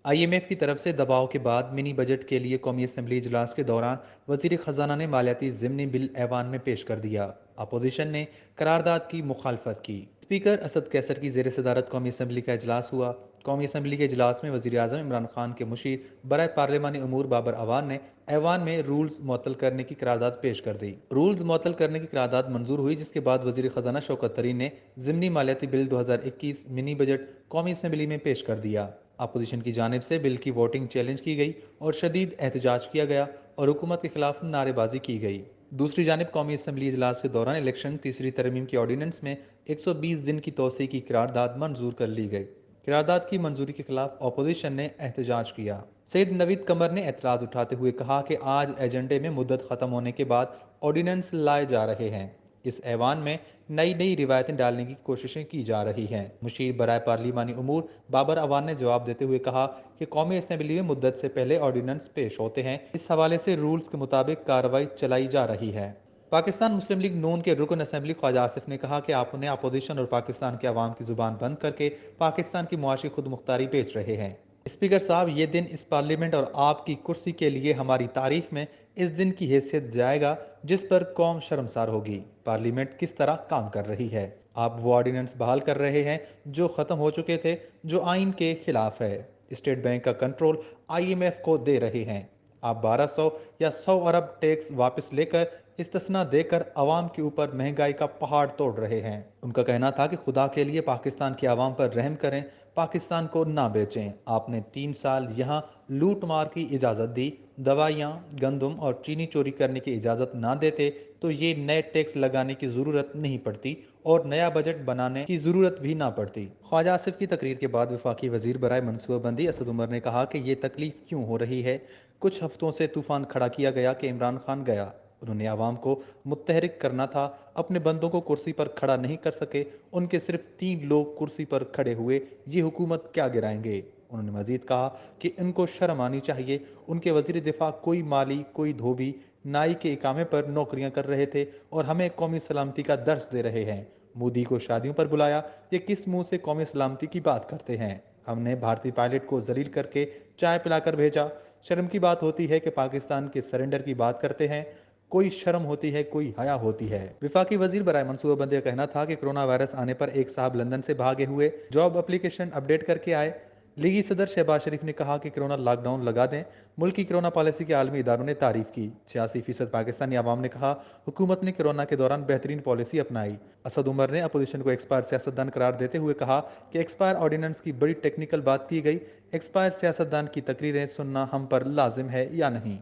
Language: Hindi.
आईएमएफ की तरफ से दबाव के बाद मिनी बजट के लिए कौमी असम्बली इजलास के दौरान वजीर खजाना ने मालियाती ज़िमनी बिल ऐवान में पेश कर दिया। अपोजिशन ने करारदाद की मुखालफत की। स्पीकर असद कैसर की जेर सदारत कौमी असम्बली का इजलास हुआ। कौमी असम्बली के इजलास में वजीर आजम इमरान खान के मुशीर बराए पार्लिमानी अमूर बाबर अवान ने ऐवान में रूल्स मुअत्तल करने की करारदाद पेश कर दी। रूल्स मुअत्तल करने की करारदाद मंजूर हुई, जिसके बाद वजीर खजाना शौकत तरीन ने ज़िमनी मालियाती बिल 2021 मिनी बजट कौमी असम्बली में पेश कर दिया। अपोजिशन की जानिब से बिल की वोटिंग चैलेंज की गई और शदीद एहतजाज किया गया और हुकूमत के खिलाफ नारेबाजी की गई। दूसरी जानिब कौमी असम्बली इजलास के दौरान इलेक्शन तीसरी तरमीम की ऑर्डीनेंस में 120 दिन की तोसी की करारदाद मंजूर कर ली गई। करारदाद की मंजूरी के खिलाफ अपोजिशन ने एहतजाज किया। सैयद नवीद कमर ने एतराज़ उठाते हुए कहा कि आज एजेंडे में मुद्दत ख़त्म होने के बाद ऑर्डीनेंस लाए जा रहे हैं। इस ऐवान में नई नई रिवायतें डालने की कोशिशें की जा रही हैं। मुशीर बराए पार्लिमानी उमूर बाबर अवान ने जवाब देते हुए कहा कि कौमी असम्बली में मुद्दत से पहले ऑर्डीनेंस पेश होते हैं, इस हवाले से रूल्स के मुताबिक कार्रवाई चलाई जा रही है। पाकिस्तान मुस्लिम लीग नून के रुकन असम्बली ख्वाजा आसिफ ने कहा कि आपने अपोजिशन और पाकिस्तान के अवाम की जुबान बंद करके पाकिस्तान की मुआशी खुद मुख्तारी बेच रहे हैं। स्पीकर साहब, ये दिन इस पार्लियामेंट और आपकी कुर्सी के लिए हमारी तारीख में इस दिन की हैसियत जाएगा जिस पर कौम शर्मसार होगी। पार्लियामेंट किस तरह काम कर रही है। आप वो ऑर्डिनेंस बहाल कर रहे हैं जो ख़त्म हो चुके थे, जो आइन के खिलाफ है। स्टेट बैंक का कंट्रोल आईएमएफ को दे रहे हैं। आप 1200 या 100 अरब टैक्स वापस लेकर इस्तिस्ना देकर अवाम के ऊपर महंगाई का पहाड़ तोड़ रहे हैं। उनका कहना था कि खुदा के लिए पाकिस्तान के अवाम पर रहम करें, पाकिस्तान को ना बेचें। आपने 3 साल यहाँ लूट मार की इजाज़त दी। दवाइयाँ, गंदम और चीनी चोरी करने की इजाज़त ना देते तो ये नए टैक्स लगाने की ज़रूरत नहीं पड़ती और नया बजट बनाने की ज़रूरत भी ना पड़ती। ख्वाजा आसिफ की तकरीर के बाद वफाकी वजीर बराए मनसूबाबंदी असद उमर ने कहा कि ये तकलीफ क्यों हो रही है। कुछ हफ्तों से तूफान खड़ा किया गया कि इमरान खान गया। उन्होंने आवाम को मुत्तहरिक करना था, अपने बंदों को कुर्सी पर खड़ा नहीं कर सके। उनके सिर्फ 3 लोग कुर्सी पर खड़े हुए, ये हुकूमत क्या गिराएंगे। उन्होंने मजीद कहा कि इनको शर्म आनी चाहिए। उनके वजीर दिफा कोई माली, कोई धोबी, नाई के इकामे पर नौकरियां कर रहे थे और हमें कौमी सलामती का दर्स दे रहे हैं। मोदी को शादियों पर बुलाया, ये किस मुंह से कौमी सलामती की बात करते हैं। हमने भारतीय पायलट को जलील करके चाय पिलाकर भेजा। शर्म की बात होती है कि पाकिस्तान के सरेंडर की बात करते हैं। कोई शर्म होती है, कोई हया होती है। विफाकी वजीर बराए मनसूबाबंदी का कहना था कि कोरोना वायरस आने पर एक साहब लंदन से भागे हुए जॉब एप्लीकेशन अपडेट करके आए। लीगी सदर शहबाज शरीफ ने कहा कि कोरोना लॉकडाउन लगा दें। मुल्क की कोरोना पॉलिसी के आलमी इदारों ने तारीफ की। 86% पाकिस्तानी आवाम ने कहा हुकूमत ने कोरोना के दौरान बेहतरीन पॉलिसी अपनाई। असद उमर ने अपोजिशन को एक्सपायर सियासतदान करार देते हुए कहा कि एक्सपायर ऑर्डिनेंस की बड़ी टेक्निकल बात की गई। एक्सपायर सियासतदान की तकरीरें सुनना हम पर लाजिम है या नहीं।